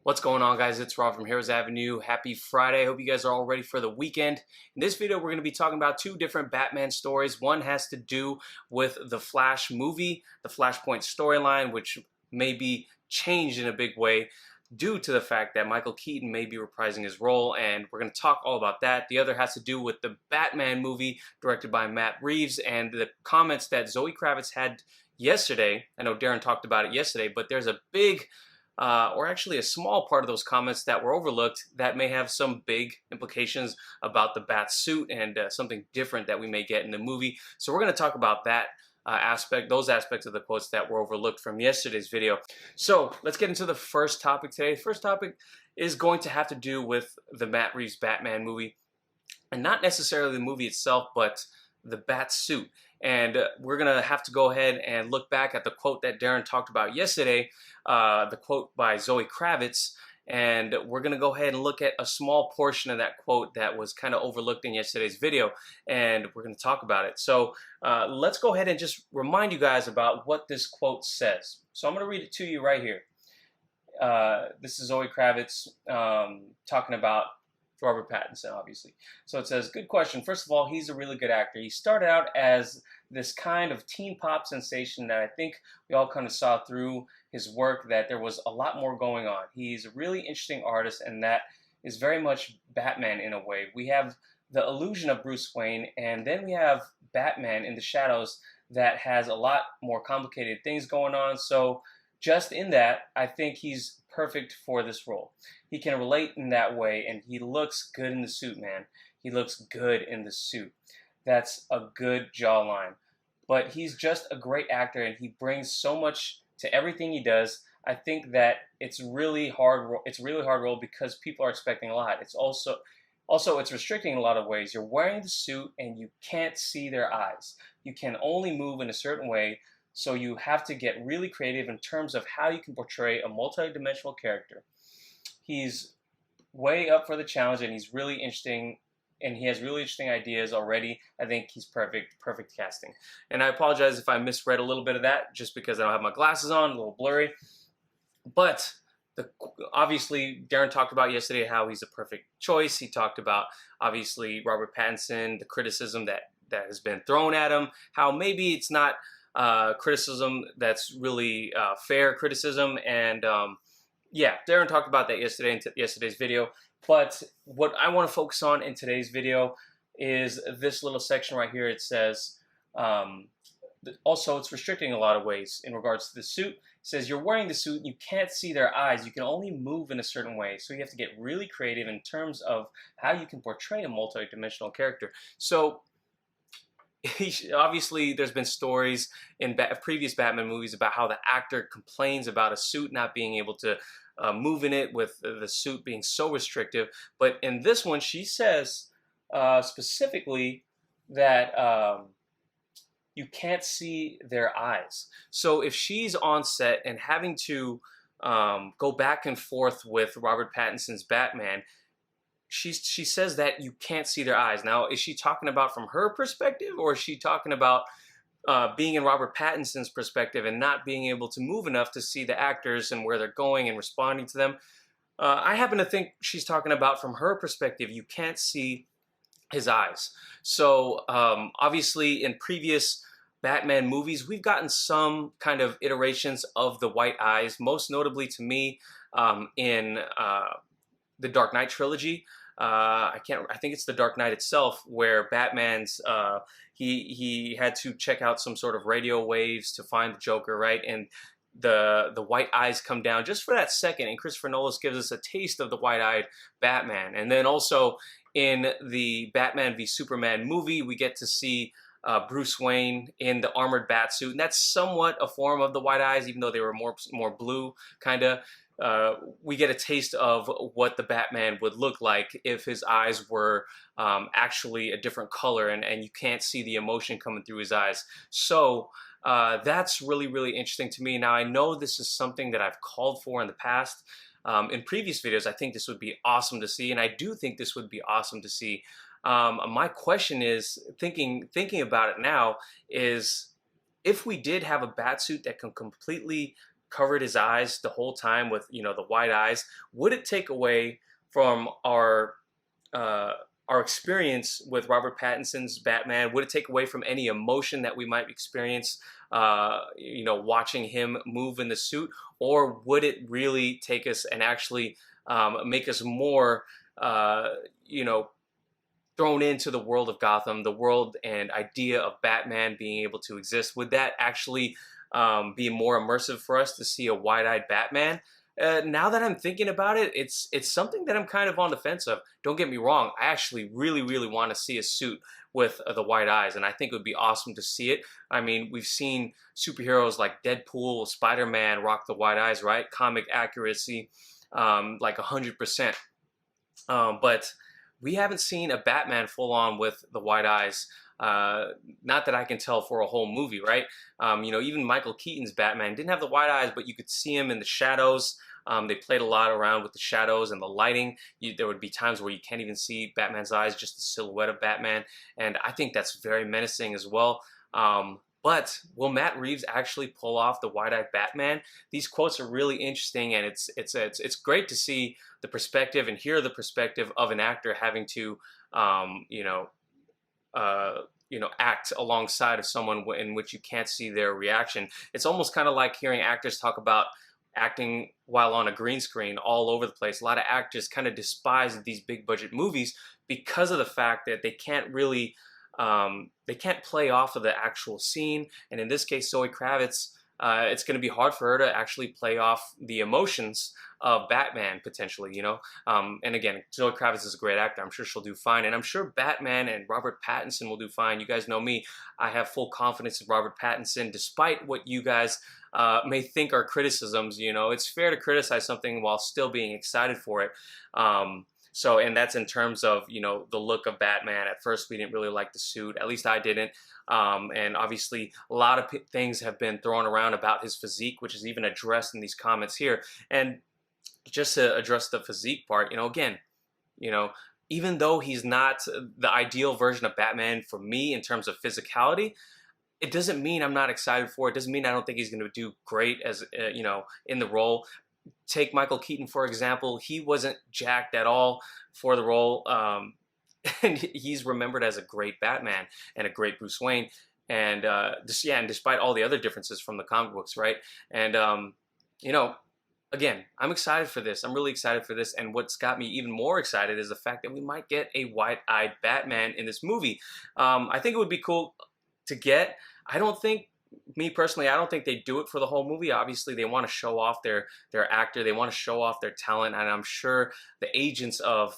What's going on, guys? It's Rob from Heroes Avenue. Happy Friday. I hope you guys are all ready for the weekend. In this video, we're going to be talking about two different Batman stories. One has to do with the Flash movie, the Flashpoint storyline, which may be changed in a big way due to the fact that Michael Keaton may be reprising his role, and we're going to talk all about that. The other has to do with the Batman movie directed by Matt Reeves and the comments that Zoe Kravitz had yesterday. I know Darren talked about it yesterday, but there's a big or actually a small part of those comments that were overlooked that may have some big implications about the Batsuit and something different that we may get in the movie. So we're going to talk about that those aspects of the quotes that were overlooked from yesterday's video. So let's get into the first topic today. The first topic is going to have to do with the Matt Reeves Batman movie, and not necessarily the movie itself, but the Batsuit. And we're going to have to go ahead and look back at the quote that Darren talked about yesterday, the quote by Zoe Kravitz, and we're going to go ahead and look at a small portion of that quote that was kind of overlooked in yesterday's video, and we're going to talk about it. So let's go ahead and just remind you guys about what this quote says. So I'm going to read it to you right here. This is Zoe Kravitz talking about Robert Pattinson, obviously. So it says, good question. First of all, he's a really good actor. He started out as this kind of teen pop sensation that I think we all kind of saw through his work that there was a lot more going on. He's a really interesting artist, and that is very much Batman in a way. We have the illusion of Bruce Wayne, and then we have Batman in the shadows that has a lot more complicated things going on. So just in that, I think he's perfect for this role. He can relate in that way, and he looks good in the suit, man. He looks good in the suit. That's a good jawline. But he's just a great actor, and he brings so much to everything he does. I think that it's really hard. It's a really hard role because people are expecting a lot. It's also it's restricting in a lot of ways. You're wearing the suit, and you can't see their eyes. You can only move in a certain way. So you have to get really creative in terms of how you can portray a multi-dimensional character. He's way up for the challenge, and he's really interesting, and he has really interesting ideas already. I think he's perfect casting. And I apologize if I misread a little bit of that, just because I don't have my glasses on, a little blurry. But obviously, Darren talked about yesterday how he's a perfect choice. He talked about, obviously, Robert Pattinson, the criticism that has been thrown at him, how maybe it's not criticism that's really fair criticism, and yeah, Darren talked about that yesterday in yesterday's video. But what I want to focus on in today's video is this little section right here. It says, also it's restricting in a lot of ways in regards to the suit. It says you're wearing the suit, you can't see their eyes, you can only move in a certain way. So you have to get really creative in terms of how you can portray a multi-dimensional character. So obviously, there's been stories in previous Batman movies about how the actor complains about a suit not being able to move in it, with the suit being so restrictive. But in this one, she says specifically that you can't see their eyes. So if she's on set and having to go back and forth with Robert Pattinson's Batman, she says that you can't see their eyes. Now, is she talking about from her perspective, or is she talking about being in Robert Pattinson's perspective and not being able to move enough to see the actors and where they're going and responding to them? I happen to think she's talking about from her perspective. You can't see his eyes. So obviously, in previous Batman movies, we've gotten some kind of iterations of the white eyes, most notably to me in the Dark Knight trilogy. I think it's the Dark Knight itself, where Batman's he had to check out some sort of radio waves to find the Joker, right? And the white eyes come down just for that second, and Christopher Nolan gives us a taste of the white-eyed Batman. And then also in the Batman v Superman movie, we get to see Bruce Wayne in the armored Batsuit, and that's somewhat a form of the white eyes, even though they were more blue, kind of. We get a taste of what the Batman would look like if his eyes were actually a different color, and you can't see the emotion coming through his eyes. So that's really, really interesting to me. Now, I know this is something that I've called for in the past. In previous videos, I think this would be awesome to see, and I do think this would be awesome to see. My question is, thinking about it now, is if we did have a Batsuit that can completely covered his eyes the whole time with, the wide eyes, would it take away from uh, our experience with Robert Pattinson's Batman? Would it take away from any emotion that we might experience, watching him move in the suit? Or would it really take us and actually make us more, uh, you know, thrown into the world of Gotham, the world and idea of Batman being able to exist? Would that actually be more immersive for us to see a wide-eyed Batman? Now that I'm thinking about it, it's something that I'm kind of on the fence of. Don't get me wrong, I actually really, really want to see a suit with the white eyes, and I think it would be awesome to see it. I mean, we've seen superheroes like Deadpool, Spider-Man rock the white eyes, right? Comic accuracy, like 100%. But we haven't seen a Batman full on with the white eyes. Not that I can tell for a whole movie, right? Even Michael Keaton's Batman didn't have the white eyes, but you could see him in the shadows. They played a lot around with the shadows and the lighting. There would be times where you can't even see Batman's eyes, just the silhouette of Batman. And I think that's very menacing as well. But will Matt Reeves actually pull off the wide-eyed Batman? These quotes are really interesting, and it's great to see the perspective and hear the perspective of an actor having to, act alongside of someone in which you can't see their reaction. It's almost kind of like hearing actors talk about acting while on a green screen all over the place. A lot of actors kind of despise these big budget movies because of the fact that they can't really they can't play off of the actual scene. And in this case, Zoe Kravitz, it's going to be hard for her to actually play off the emotions of Batman potentially, and again, Zoe Kravitz is a great actor. I'm sure she'll do fine, and I'm sure Batman and Robert Pattinson will do fine. You guys know me. I have full confidence in Robert Pattinson, despite what you guys may think are criticisms. It's fair to criticize something while still being excited for it. And that's in terms of, the look of Batman. At first, we didn't really like the suit. At least I didn't. And obviously, a lot of things have been thrown around about his physique, which is even addressed in these comments here. And just to address the physique part, again, even though he's not the ideal version of Batman for me in terms of physicality, it doesn't mean I'm not excited for it. It doesn't mean I don't think he's going to do great as, in the role. Take Michael Keaton, for example. He wasn't jacked at all for the role. And he's remembered as a great Batman and a great Bruce Wayne. And and despite all the other differences from the comic books, right? And, again, I'm excited for this. I'm really excited for this. And what's got me even more excited is the fact that we might get a wide-eyed Batman in this movie. I think it would be cool to get. Me personally, I don't think they do it for the whole movie. Obviously, they want to show off their actor. They want to show off their talent. And I'm sure the agents of,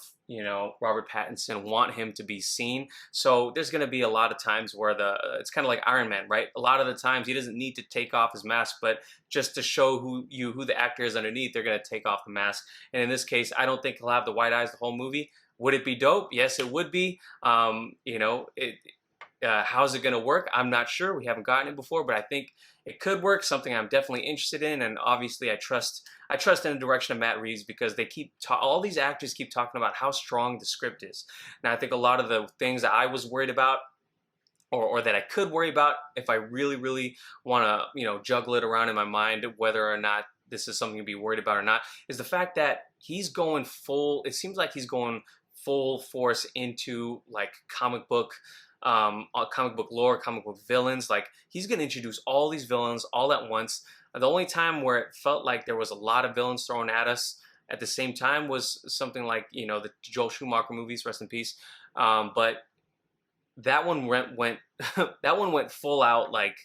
Robert Pattinson want him to be seen. So there's going to be a lot of times where it's kind of like Iron Man, right? A lot of the times he doesn't need to take off his mask, but just to show who the actor is underneath, they're going to take off the mask. And in this case, I don't think he'll have the white eyes the whole movie. Would it be dope? Yes, it would be. How's it going to work? I'm not sure. We haven't gotten it before, but I think it could work. Something I'm definitely interested in, and obviously I trust in the direction of Matt Reeves, because they all these actors keep talking about how strong the script is. Now I think a lot of the things that I was worried about, or that I could worry about if I really, really want to, juggle it around in my mind whether or not this is something to be worried about or not, is the fact that he's going full. It seems like he's going full force into like comic book lore, comic book villains. Like, he's going to introduce all these villains all at once. The only time where it felt like there was a lot of villains thrown at us at the same time was something like, the Joel Schumacher movies, rest in peace. But that one went that one went full out. Like,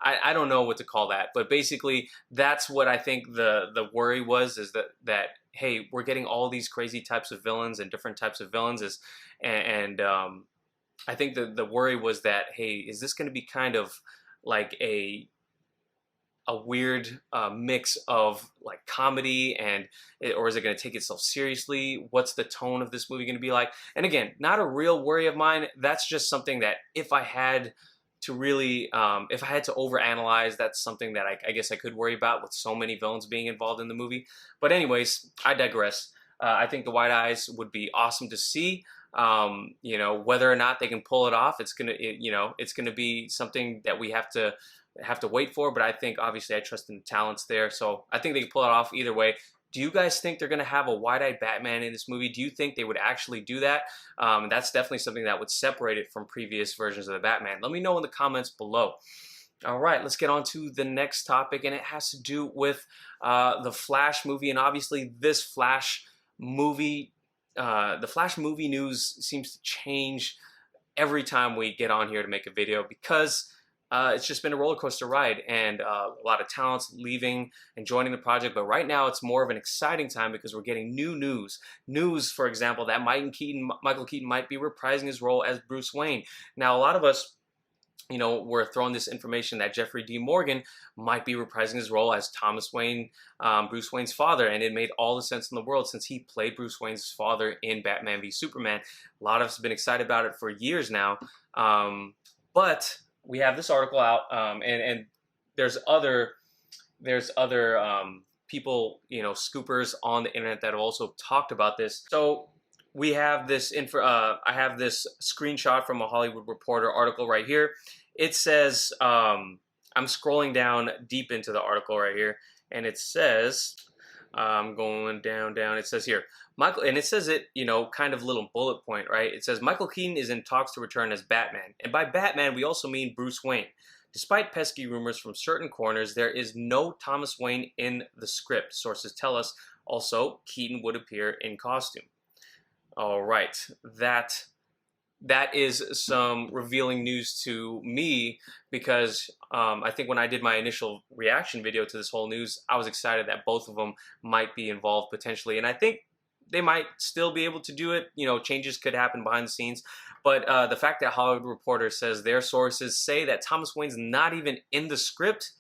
I don't know what to call that, but basically that's what I think the worry was, is that hey, we're getting all these crazy types of villains and different types of villains, I think the worry was that, hey, is this going to be kind of like a weird mix of like comedy or is it going to take itself seriously? What's the tone of this movie going to be like? And again, not a real worry of mine. That's just something that if I had to really, if I had to overanalyze, that's something that I guess I could worry about with so many villains being involved in the movie. But anyways, I digress. I think the white eyes would be awesome to see. Whether or not they can pull it off, it's gonna be something that we have to have to wait for, but I think obviously I trust in the talents there, so I think they can pull it off either way. Do you guys think they're going to have a wide-eyed Batman in this movie? Do you think they would actually do that? That's definitely something that would separate it from previous versions of the Batman. Let me know in the comments below. All right, let's get on to the next topic, and it has to do with the Flash movie. And obviously this Flash movie, the Flash movie news seems to change every time we get on here to make a video, because it's just been a roller coaster ride, and a lot of talents leaving and joining the project. But right now it's more of an exciting time because we're getting new news. News, for example, that Michael Keaton might be reprising his role as Bruce Wayne. Now, a lot of us, you know, we're throwing this information that Jeffrey D. Morgan might be reprising his role as Thomas Wayne, Bruce Wayne's father, and it made all the sense in the world since he played Bruce Wayne's father in Batman v Superman. A lot of us have been excited about it for years now, but we have this article out, and there's other people, you know, scoopers on the internet that have also talked about this. So we have this info. I have this screenshot from a Hollywood Reporter article right here. It says, I'm scrolling down deep into the article right here, and it says, I'm going down. It says here, Michael, and it says it, you know, kind of little bullet point, right? It says Michael Keaton is in talks to return as Batman, and by Batman we also mean Bruce Wayne. Despite pesky rumors from certain corners, there is no Thomas Wayne in the script. Sources tell us. Also, Keaton would appear in costume. All right, that is some revealing news to me, because I think when I did my initial reaction video to this whole news, I was excited that both of them might be involved potentially, and I think they might still be able to do it. You know, changes could happen behind the scenes, but the fact that Hollywood Reporter says their sources say that Thomas Wayne's not even in the script,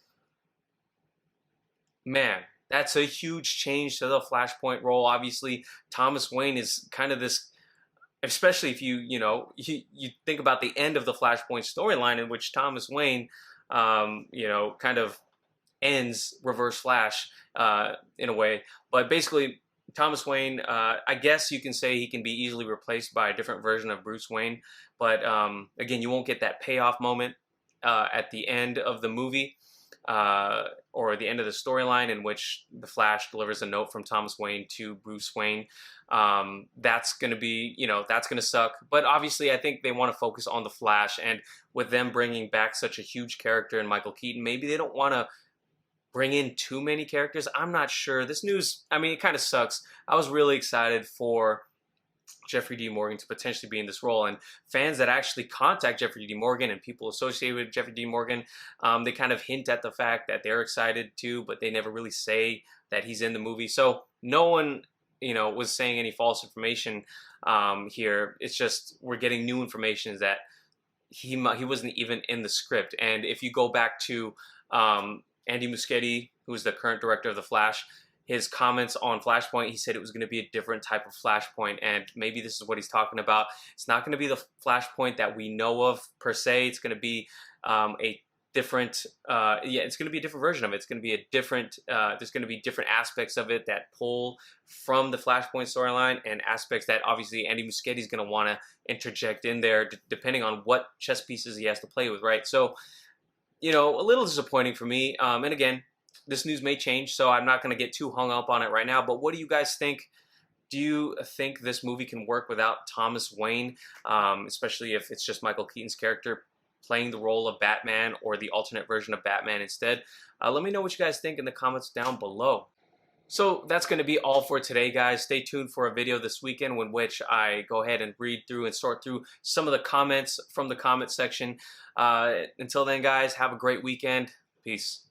man, that's a huge change to the Flashpoint role. Obviously, Thomas Wayne is kind of this, especially if you think about the end of the Flashpoint storyline, in which Thomas Wayne, you know, kind of ends Reverse Flash in a way. But basically, Thomas Wayne, I guess you can say he can be easily replaced by a different version of Bruce Wayne. But again, you won't get that payoff moment at the end of the movie. Or the end of the storyline in which the Flash delivers a note from Thomas Wayne to Bruce Wayne. That's going to be, you know, that's going to suck. But obviously, I think they want to focus on the Flash, and with them bringing back such a huge character in Michael Keaton, maybe they don't want to bring in too many characters. I'm not sure. This news, I mean, it kind of sucks. I was really excited for Jeffrey D. Morgan to potentially be in this role, and fans that actually contact Jeffrey D. Morgan and people associated with Jeffrey D. Morgan, they kind of hint at the fact that they're excited too, but they never really say that he's in the movie. So no one, you know, was saying any false information here. It's just we're getting new information that he wasn't even in the script. And if you go back to Andy Muschietti, who is the current director of The Flash, his comments on Flashpoint, he said it was going to be a different type of Flashpoint, and maybe this is what he's talking about. It's not going to be the Flashpoint that we know of per se. It's going to be a different, it's going to be a different version of it. It's going to be a different, there's going to be different aspects of it that pull from the Flashpoint storyline, and aspects that obviously Andy Muschietti is going to want to interject in there, depending on what chess pieces he has to play with, right? So, you know, a little disappointing for me. And again, this news may change, so I'm not going to get too hung up on it right now. But what do you guys think? Do you think this movie can work without Thomas Wayne, especially if it's just Michael Keaton's character playing the role of Batman, or the alternate version of Batman instead? Let me know what you guys think in the comments down below. So that's going to be all for today, guys. Stay tuned for a video this weekend in which I go ahead and read through and sort through some of the comments from the comment section. Until then, guys, have a great weekend. Peace.